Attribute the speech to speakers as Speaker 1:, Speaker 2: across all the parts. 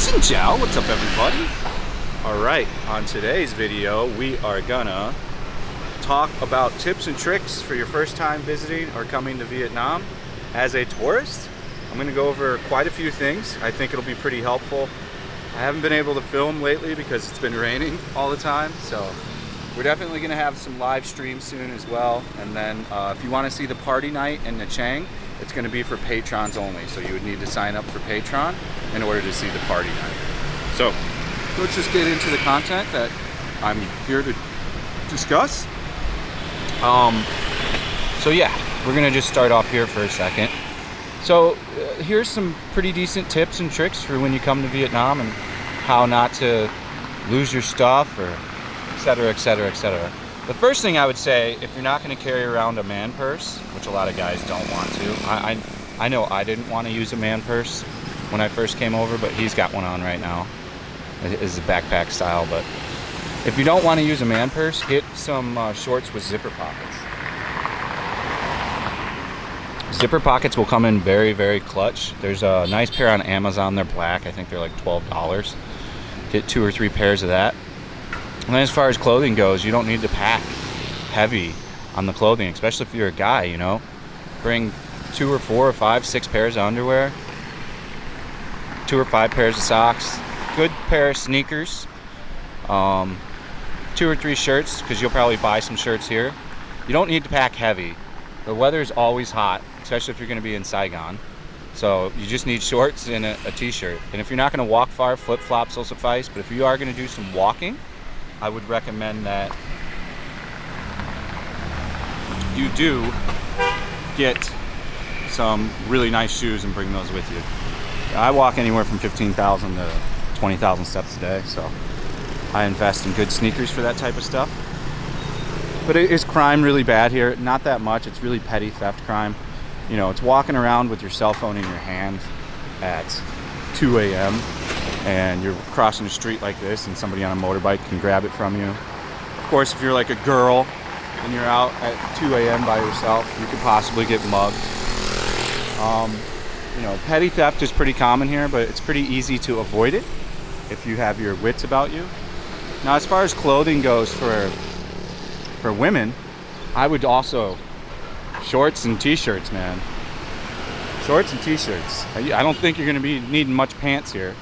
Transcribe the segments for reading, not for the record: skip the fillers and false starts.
Speaker 1: Xin Chao, what's up everybody? Alright, on today's video we are gonna talk about tips and tricks for your first time visiting or coming to Vietnam as a tourist. I'm gonna go over quite a few things. I think it'll be pretty helpful. I haven't been able to film lately because it's been raining all the time, so we're definitely gonna have some live streams soon as well. And then if you want to see the party night in Nha Trang, it's going to be for patrons only, so you would need to sign up for Patreon in order to see the party night. So let's just get into the content that I'm here to discuss. So yeah, we're going to just start off here for a second. So here's some pretty decent tips and tricks for when you come to Vietnam and how not to lose your stuff, or etc, etc, etc. The first thing I would say, if you're not going to carry around a man purse, which a lot of guys don't want to, I know I didn't want to use a man purse when I first came over, but he's got one on right now. It's a backpack style, but if you don't want to use a man purse, get some shorts with zipper pockets. Zipper pockets will come in very, very clutch. There's a nice pair on Amazon. They're black. I think they're like $12. Get 2 or 3 pairs of that. And then as far as clothing goes, you don't need to pack heavy on the clothing, especially if you're a guy, you know. Bring 2 or 4 or 5, 6 pairs of underwear, 2 or 5 pairs of socks, good pair of sneakers, 2 or 3 shirts, because you'll probably buy some shirts here. You don't need to pack heavy. The weather is always hot, especially if you're going to be in Saigon. So you just need shorts and a t-shirt. And if you're not going to walk far, flip-flops will suffice. But if you are going to do some walking, I would recommend that you do get some really nice shoes and bring those with you. I walk anywhere from 15,000 to 20,000 steps a day, so I invest in good sneakers for that type of stuff. But is crime really bad here? Not that much. It's really petty theft crime. You know, it's walking around with your cell phone in your hand at 2 a.m. and you're crossing the street like this and somebody on a motorbike can grab it from you. Of course, if you're like a girl and you're out at 2 a.m. by yourself, you could possibly get mugged. You know, petty theft is pretty common here, but it's pretty easy to avoid it if you have your wits about you. Now, as far as clothing goes for women, I would also shorts and t-shirts, man. Shorts and t-shirts. I don't think you're going to be needing much pants here.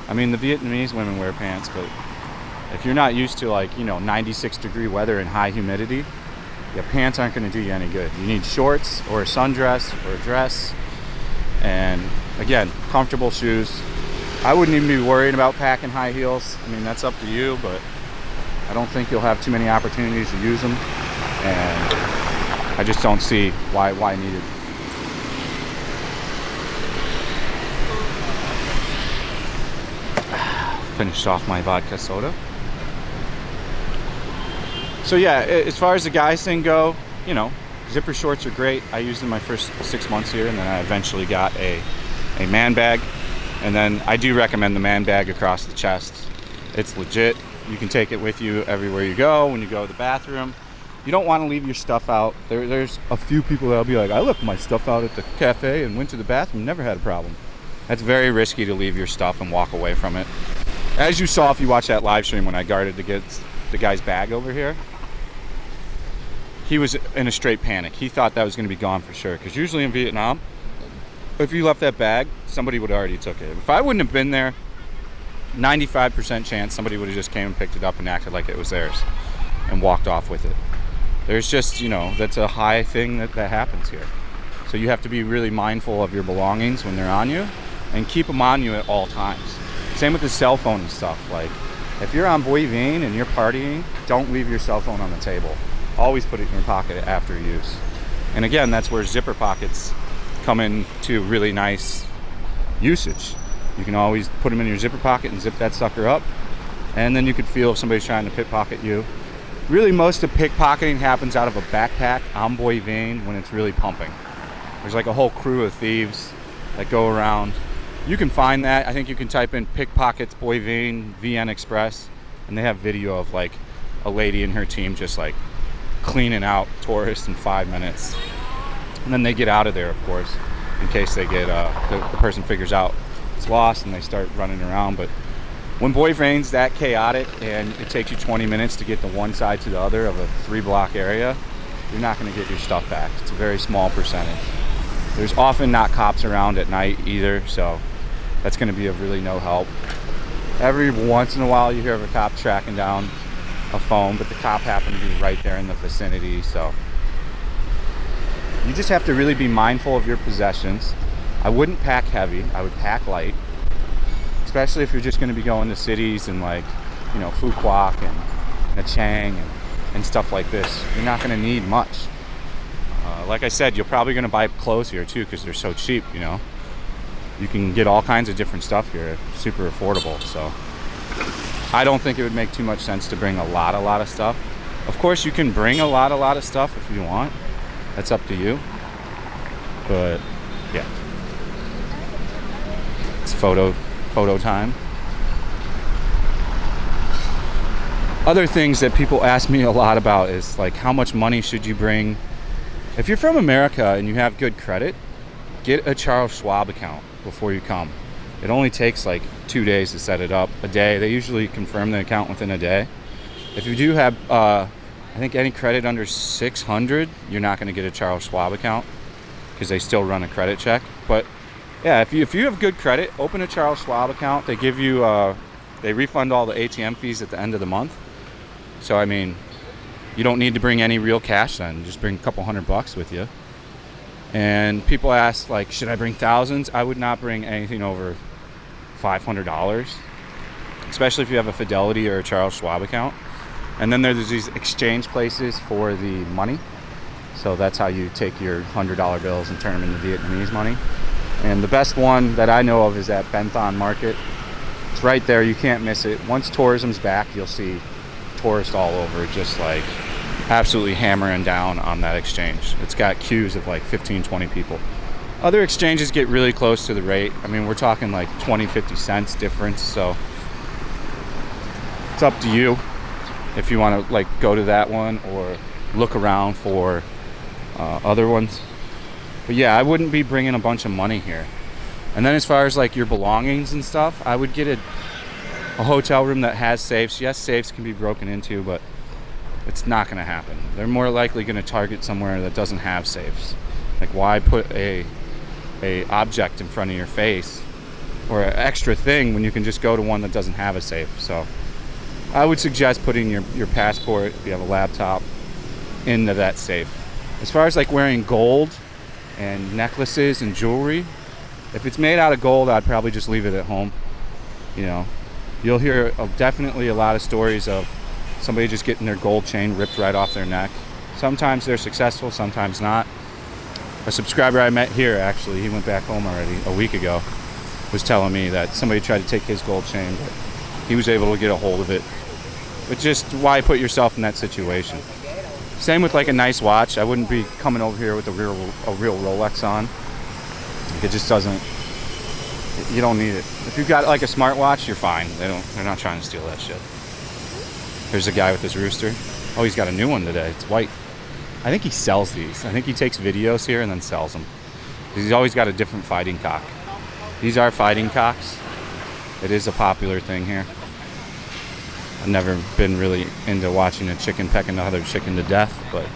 Speaker 1: I mean, the Vietnamese women wear pants, but if you're not used to, like, you know, 96-degree weather and high humidity, yeah, pants aren't going to do you any good. You need shorts or a sundress or a dress, and again, comfortable shoes. I wouldn't even be worried about packing high heels. I mean, that's up to you, but I don't think you'll have too many opportunities to use them, and I just don't see why need it. Finished off my vodka soda. So yeah, as far as the guys thing go, you know, zipper shorts are great. I used them my first 6 months here, and then I eventually got a man bag. And then I do recommend the man bag across the chest. It's legit. You can take it with you everywhere you go. When you go to the bathroom, you don't want to leave your stuff out. There's a few people that'll be like, I left my stuff out at the cafe and went to the bathroom, never had a problem. That's very risky to leave your stuff and walk away from it. As you saw if you watched that live stream when I guarded the guy's bag over here, he was in a straight panic. He thought that was going to be gone for sure, because usually in Vietnam, if you left that bag, somebody would have already took it. If I wouldn't have been there, 95% chance somebody would have just came and picked it up and acted like it was theirs and walked off with it. There's just, you know, that's a high thing that happens here. So you have to be really mindful of your belongings when they're on you and keep them on you at all times. Same with the cell phone and stuff. Like, if you're on Boi Vien and you're partying, don't leave your cell phone on the table. Always put it in your pocket after use. And again, that's where zipper pockets come into really nice usage. You can always put them in your zipper pocket and zip that sucker up, and then you could feel if somebody's trying to pickpocket you. Really, most of pickpocketing happens out of a backpack on Boi Vien when it's really pumping. There's like a whole crew of thieves that go around. You can find that. I think you can type in pickpockets Boi Vien VN Express, and they have video of like a lady and her team just like cleaning out tourists in 5 minutes. And then they get out of there, of course, in case they get the person figures out it's lost and they start running around. But when boy rain's that chaotic and it takes you 20 minutes to get to one side to the other of a 3-block area, you're not going to get your stuff back. It's a very small percentage. There's often not cops around at night either, so that's going to be of really no help. Every once in a while you hear of a cop tracking down a phone, but the cop happened to be right there in the vicinity, so you just have to really be mindful of your possessions. I wouldn't pack heavy, I would pack light, especially if you're just going to be going to cities and like, you know, Phu Quoc and Nachang and stuff like this. You're not going to need much. Like I said, you're probably going to buy clothes here too because they're so cheap, you know. You can get all kinds of different stuff here, super affordable. So I don't think it would make too much sense to bring a lot of stuff. Of course, you can bring a lot of stuff if you want. That's up to you. But yeah, it's photo time. Other things that people ask me a lot about is like, how much money should you bring? If you're from America and you have good credit, get a Charles Schwab account before you come. It only takes like 2 days to set it up, a day. They usually confirm the account within a day. If you do have, I think any credit under 600, you're not going to get a Charles Schwab account because they still run a credit check. But yeah, if you have good credit, open a Charles Schwab account. They give you, they refund all the ATM fees at the end of the month. So I mean, you don't need to bring any real cash then. Just bring a couple $100 with you. And people ask, like, should I bring thousands? I would not bring anything over $500, especially if you have a Fidelity or a Charles Schwab account. And then there's these exchange places for the money. So that's how you take your $100 bills and turn them into Vietnamese money. And the best one that I know of is at Ben Thanh Market. It's right there. You can't miss it. Once tourism's back, you'll see tourists all over, just like absolutely hammering down on that exchange. It's got queues of like 15-20 people. Other exchanges get really close to the rate. I mean, we're talking like 20-50 cents difference, so it's up to you if you want to like go to that one or look around for other ones. But yeah, I wouldn't be bringing a bunch of money here. And then as far as like your belongings and stuff, I would get a hotel room that has safes. Yes, safes can be broken into, but it's not going to happen. They're more likely going to target somewhere that doesn't have safes. Like, why put a object in front of your face or an extra thing when you can just go to one that doesn't have a safe? So I would suggest putting your passport, if you have a laptop, into that safe. As far as like wearing gold and necklaces and jewelry, if it's made out of gold, I'd probably just leave it at home. You know, you'll hear definitely a lot of stories of somebody just getting their gold chain ripped right off their neck. Sometimes they're successful, sometimes not. A subscriber I met here, actually, he went back home already a week ago, was telling me that somebody tried to take his gold chain, but he was able to get a hold of it. But just why put yourself in that situation? Same with like a nice watch. I wouldn't be coming over here with a real Rolex on. Like, it just doesn't, you don't need it. If you've got like a smartwatch, you're fine. They're not trying to steal that shit. There's a guy with this rooster. Oh, he's got a new one today. It's white. I think he sells these. I think he takes videos here and then sells them. He's always got a different fighting cock. These are fighting cocks. It is a popular thing here. I've never been really into watching a chicken peck another chicken to death, but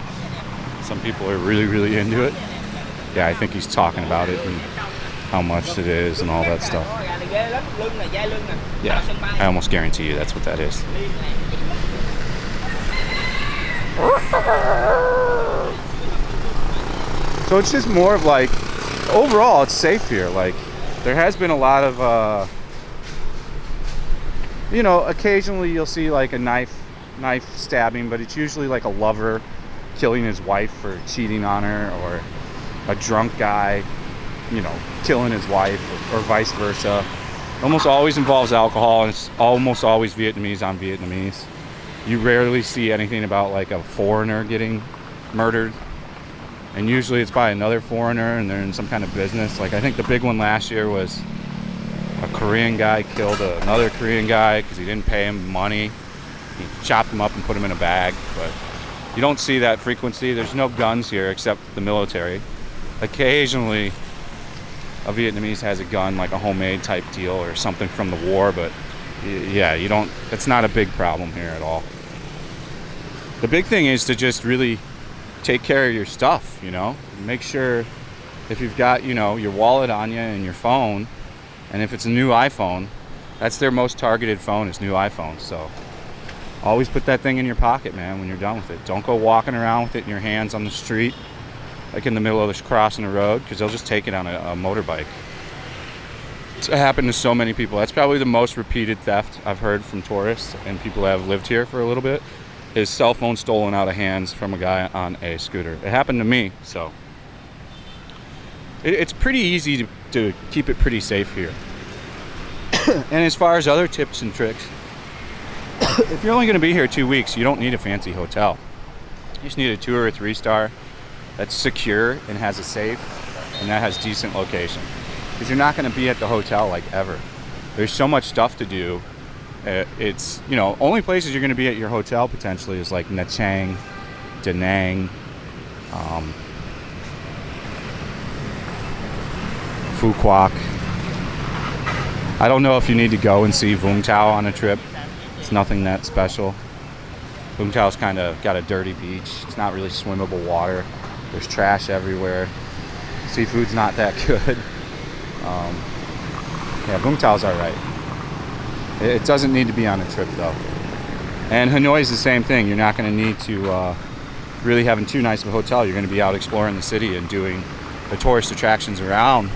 Speaker 1: some people are really into it. Yeah, I think he's talking about it and how much it is and all that stuff. Yeah, I almost guarantee you that's what that is. So it's just more of like, overall it's safe here. Like, there has been a lot of you know, occasionally you'll see like a knife stabbing, but it's usually like a lover killing his wife for cheating on her, or a drunk guy, you know, killing his wife, or vice versa. It almost always involves alcohol, and it's almost always Vietnamese on Vietnamese. You rarely see anything about like a foreigner getting murdered, and usually it's by another foreigner and they're in some kind of business. Like, I think the big one last year was a Korean guy killed another Korean guy because he didn't pay him money. He chopped him up and put him in a bag. But you don't see that frequency. There's no guns here except the military. Occasionally a Vietnamese has a gun, like a homemade type deal or something from the war, but yeah, you don't, it's not a big problem here at all. The big thing is to just really take care of your stuff, you know, make sure if you've got, you know, your wallet on you and your phone, and if it's a new iPhone, that's their most targeted phone, is new iPhones. So always put that thing in your pocket, man, when you're done with it. Don't go walking around with it in your hands on the street, like in the middle of this crossing the road, because they'll just take it on a motorbike. It's happened to so many people. That's probably the most repeated theft I've heard from tourists and people that have lived here for a little bit, is cell phone stolen out of hands from a guy on a scooter. It happened to me, so it's pretty easy to keep it pretty safe here. And as far as other tips and tricks, if you're only going to be here 2 weeks, you don't need a fancy hotel. You just need a 2 or a 3 star that's secure and has a safe and that has decent location, because you're not going to be at the hotel like ever. There's so much stuff to do. It's, you know, only places you're going to be at your hotel potentially is like Nha Trang, Da Nang, Phu Quoc. I don't know if you need to go and see Vung Tau on a trip. It's nothing that special. Vung Tau's kind of got a dirty beach. It's not really swimmable water. There's trash everywhere. Seafood's not that good. Yeah, Vung Tau's alright. It doesn't need to be on a trip though. And Hanoi's the same thing. You're not going to need to really having too nice of a hotel. You're going to be out exploring the city and doing the tourist attractions around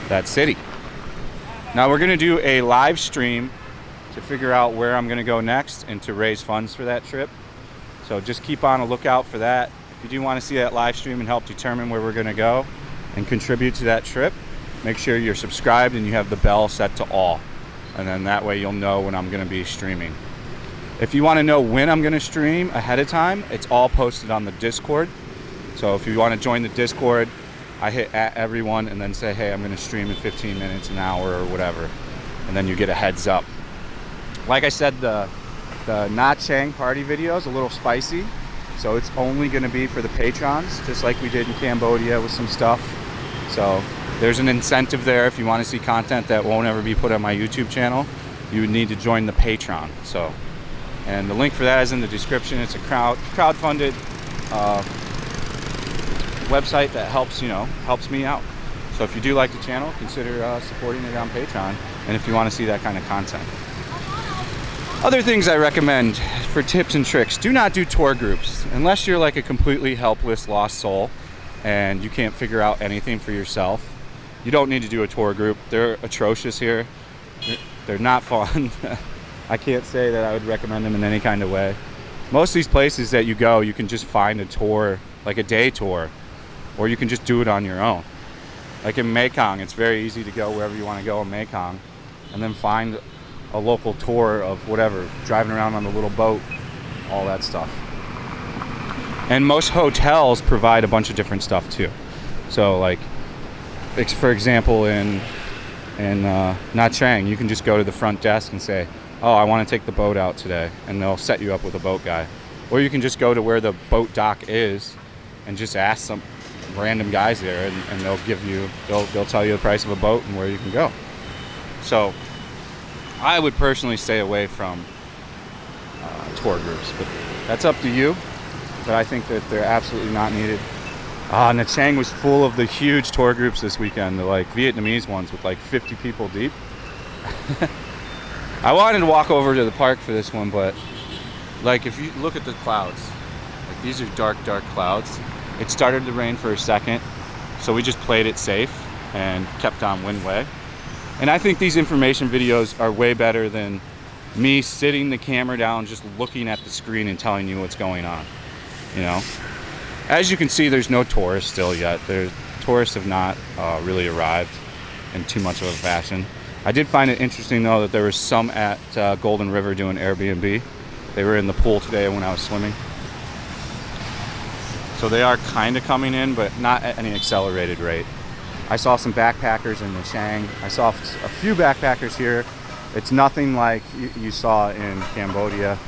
Speaker 1: that city. Now we're going to do a live stream to figure out where I'm going to go next and to raise funds for that trip. So just keep on a lookout for that. If you do want to see that live stream and help determine where we're going to go and contribute to that trip, make sure you're subscribed and you have the bell set to all. And then that way you'll know when I'm going to be streaming. If you want to know when I'm going to stream ahead of time, it's all posted on the Discord. So if you want to join the Discord, I hit @everyone and then say, hey, I'm going to stream in 15 minutes, an hour, or whatever. And then you get a heads up. Like I said, the Nha Trang party video is a little spicy. So it's only going to be for the patrons, just like we did in Cambodia with some stuff. So there's an incentive there. If you want to see content that won't ever be put on my YouTube channel, you would need to join the Patreon. So, and the link for that is in the description. It's a crowdfunded website that helps me out. So if you do like the channel, consider supporting it on Patreon. And if you want to see that kind of content. Other things I recommend for tips and tricks: do not do tour groups unless you're like a completely helpless lost soul and you can't figure out anything for yourself. You don't need to do a tour group. They're atrocious here. They're not fun. I can't say that I would recommend them in any kind of way. Most of these places that you go, you can just find a tour, like a day tour, or you can just do it on your own. Like in Mekong, it's very easy to go wherever you want to go in Mekong and then find a local tour of whatever, driving around on the little boat, all that stuff. And most hotels provide a bunch of different stuff too. So like, for example, in Nha Trang, you can just go to the front desk and say, oh, I want to take the boat out today, and they'll set you up with a boat guy. Or you can just go to where the boat dock is and just ask some random guys there, and they'll tell you the price of a boat and where you can go. So I would personally stay away from tour groups, but that's up to you. But I think that they're absolutely not needed. Nha Trang was full of the huge tour groups this weekend, the like Vietnamese ones with like 50 people deep. I wanted to walk over to the park for this one, but like if you look at the clouds, like these are dark clouds. It started to rain for a second, so we just played it safe and kept on wind way. And I think these information videos are way better than me sitting the camera down, just looking at the screen and telling you what's going on. You know, as you can see, there's no tourists still yet. Tourists have not really arrived in too much of a fashion. I did find it interesting though that there was some at Golden River doing Airbnb. They were in the pool today when I was swimming. So they are kind of coming in, but not at any accelerated rate. I saw some backpackers in Nha Trang. I saw a few backpackers here. It's nothing like you saw in Cambodia.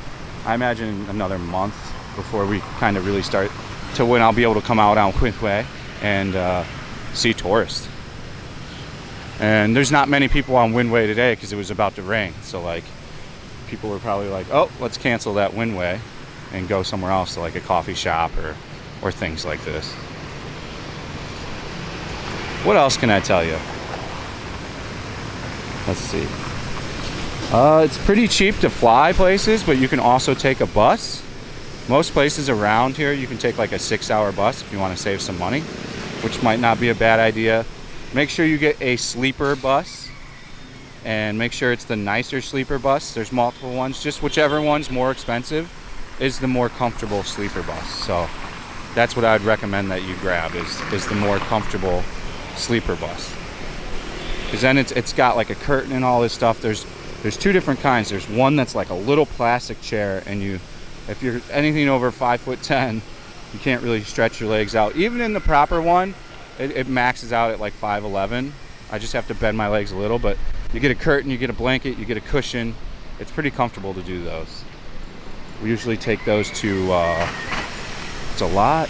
Speaker 1: I imagine another month before we kind of really start to when I'll be able to come out on Quinh Huế and see tourists. And there's not many people on Windway today because it was about to rain. So like, people were probably like, oh, let's cancel that Windway and go somewhere else to like a coffee shop or things like this. What else can I tell you? Let's see. It's pretty cheap to fly places, but you can also take a bus. Most places around here, you can take like a 6-hour bus if you want to save some money, which might not be a bad idea. Make sure you get a sleeper bus, and make sure it's the nicer sleeper bus. There's multiple ones. Just whichever one's more expensive is the more comfortable sleeper bus. So that's what I'd recommend that you grab is the more comfortable sleeper bus. Because then it's got like a curtain and all this stuff. There's two different kinds. There's one that's like a little plastic chair, and if you're anything over 5'10", you can't really stretch your legs out. Even in the proper one, it maxes out at like 5'11". I just have to bend my legs a little, but you get a curtain, you get a blanket, you get a cushion. It's pretty comfortable to do those. We usually take those to it's a lot.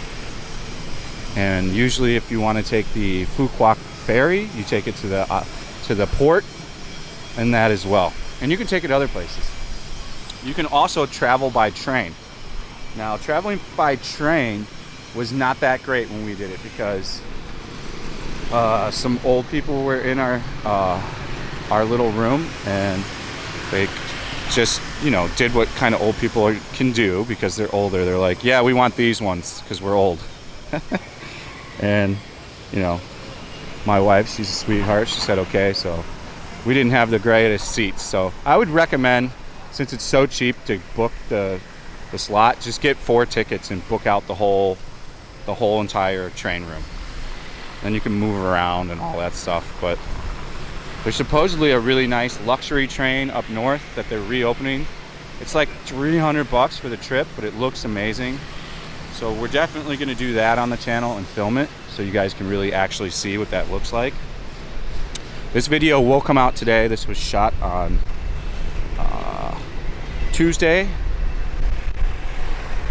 Speaker 1: And usually if you want to take the Fuquoc ferry, you take it to the port and that as well. And you can take it other places. You can also travel by train. Now, traveling by train was not that great when we did it because some old people were in our little room, and they just, you know, did what kind of old people can do because they're older. They're like, yeah, we want these ones because we're old. And, you know, my wife, she's a sweetheart. She said, okay, so we didn't have the greatest seats. So I would recommend, since it's so cheap to book the slot, just get 4 tickets and book out the whole entire train room. Then you can move around and all that stuff. But there's supposedly a really nice luxury train up north that they're reopening. It's like $300 for the trip, but it looks amazing. So we're definitely going to do that on the channel and film it so you guys can really actually see what that looks like. This video will come out today. This was shot on Tuesday,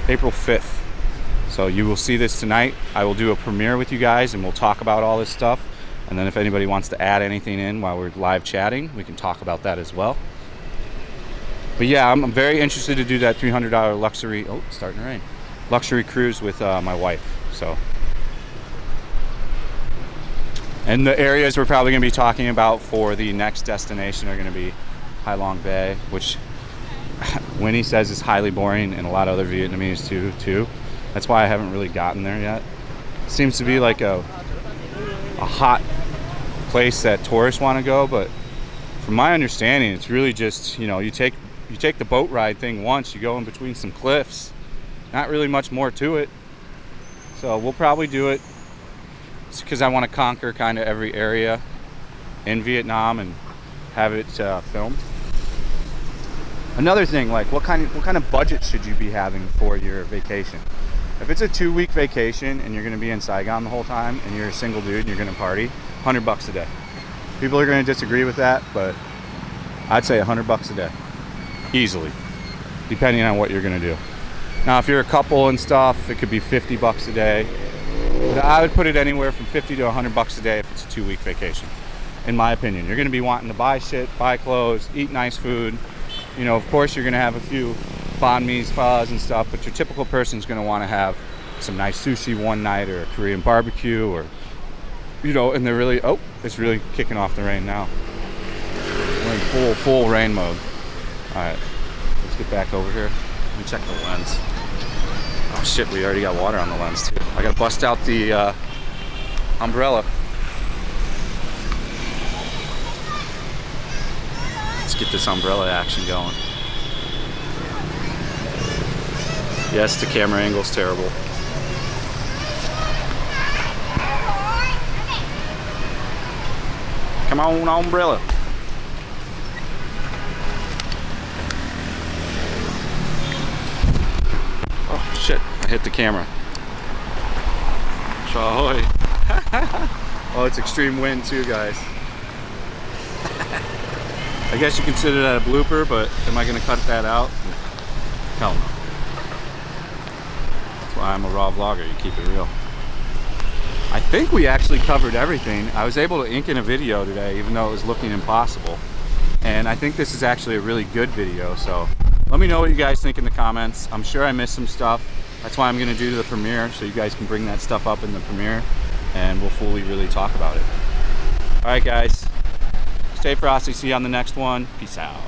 Speaker 1: April 5th. So you will see this tonight. I will do a premiere with you guys and we'll talk about all this stuff. And then if anybody wants to add anything in while we're live chatting, we can talk about that as well. But yeah, I'm very interested to do that $300 luxury, oh, it's starting to rain, luxury cruise with my wife. So, and the areas we're probably going to be talking about for the next destination are going to be Hai Long Bay, which Winnie says is highly boring, and a lot of other Vietnamese too. That's why I haven't really gotten there yet. Seems to be like a hot place that tourists want to go, but from my understanding, it's really just, you know, you take the boat ride thing once, you go in between some cliffs. Not really much more to it. So we'll probably do it because I want to conquer kind of every area in Vietnam and have it filmed. Another thing, like what kind of budget should you be having for your vacation? If it's a 2-week vacation and you're going to be in Saigon the whole time and you're a single dude and you're going to party, $100 a day. People are going to disagree with that, but I'd say $100 a day, easily, depending on what you're going to do. Now, if you're a couple and stuff, it could be $50 a day. But I would put it anywhere from $50 to $100 a day if it's a 2-week vacation, in my opinion. You're going to be wanting to buy shit, buy clothes, eat nice food. You know, of course, you're going to have a few banh mi's, phas and stuff, but your typical person's going to want to have some nice sushi one night or a Korean barbecue, or, you know, and they're really, oh, it's really kicking off the rain now. We're in full rain mode. All right, let's get back over here. Let me check the lens. Oh shit, we already got water on the lens too. I gotta bust out the umbrella. Let's get this umbrella action going. Yes, the camera angle's terrible. Come on, umbrella. Oh shit, I hit the camera. Ahoy. Oh, it's extreme wind too, guys. I guess you consider that a blooper, but am I gonna cut that out? Hell no. That's why I'm a raw vlogger, you keep it real. I think we actually covered everything. I was able to ink in a video today, even though it was looking impossible. And I think this is actually a really good video, so let me know what you guys think in the comments. I'm sure I missed some stuff. That's why I'm gonna do the premiere, so you guys can bring that stuff up in the premiere and we'll fully really talk about it. All right, guys, stay frosty. See you on the next one. Peace out.